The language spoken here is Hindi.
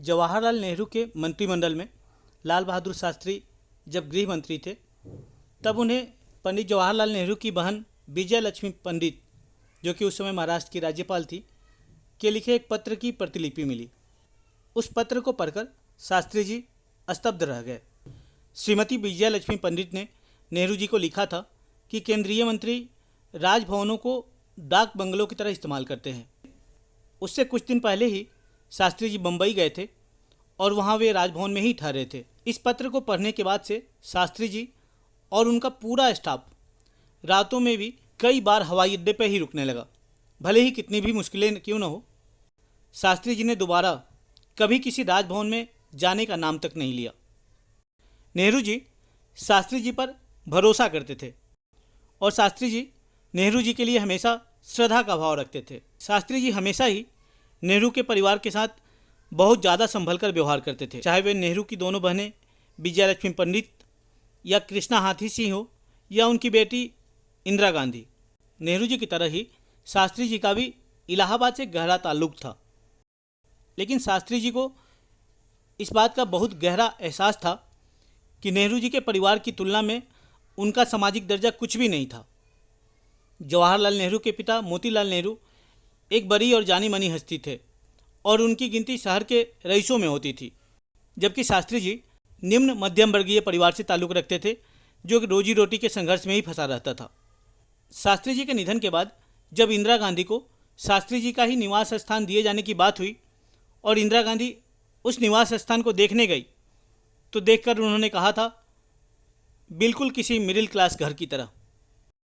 जवाहरलाल नेहरू के मंत्रिमंडल में लाल बहादुर शास्त्री जब गृह मंत्री थे तब उन्हें पंडित जवाहरलाल नेहरू की बहन विजय लक्ष्मी पंडित, जो कि उस समय महाराष्ट्र की राज्यपाल थी, के लिखे एक पत्र की प्रतिलिपि मिली। उस पत्र को पढ़कर शास्त्री जी स्तब्ध रह गए। श्रीमती विजय लक्ष्मी पंडित ने नेहरू जी को लिखा था कि केंद्रीय मंत्री राजभवनों को डाक बंगलों की तरह इस्तेमाल करते हैं। उससे कुछ दिन पहले ही शास्त्री जी बम्बई गए थे और वहाँ वे राजभवन में ही ठहरे थे। इस पत्र को पढ़ने के बाद से शास्त्री जी और उनका पूरा स्टाफ रातों में भी कई बार हवाई अड्डे पर ही रुकने लगा, भले ही कितनी भी मुश्किलें क्यों न हो। शास्त्री जी ने दोबारा कभी किसी राजभवन में जाने का नाम तक नहीं लिया। नेहरू जी शास्त्री जी पर भरोसा करते थे और शास्त्री जी नेहरू जी के लिए हमेशा श्रद्धा का भाव रखते थे। शास्त्री जी हमेशा ही नेहरू के परिवार के साथ बहुत ज़्यादा संभल कर व्यवहार करते थे, चाहे वे नेहरू की दोनों बहनें विजया लक्ष्मी पंडित या कृष्णा हाथी सिंह हो या उनकी बेटी इंदिरा गांधी। नेहरू जी की तरह ही शास्त्री जी का भी इलाहाबाद से गहरा ताल्लुक था, लेकिन शास्त्री जी को इस बात का बहुत गहरा एहसास था कि नेहरू जी के परिवार की तुलना में उनका सामाजिक दर्जा कुछ भी नहीं था। जवाहरलाल नेहरू के पिता मोतीलाल नेहरू एक बड़ी और जानी मानी हस्ती थे और उनकी गिनती शहर के रईसों में होती थी, जबकि शास्त्री जी निम्न मध्यम वर्गीय परिवार से ताल्लुक़ रखते थे जो रोजी रोटी के संघर्ष में ही फंसा रहता था। शास्त्री जी के निधन के बाद जब इंदिरा गांधी को शास्त्री जी का ही निवास स्थान दिए जाने की बात हुई और इंदिरा गांधी उस निवास स्थान को देखने गई तो देखकर उन्होंने कहा था, बिल्कुल किसी मिडिल क्लास घर की तरह।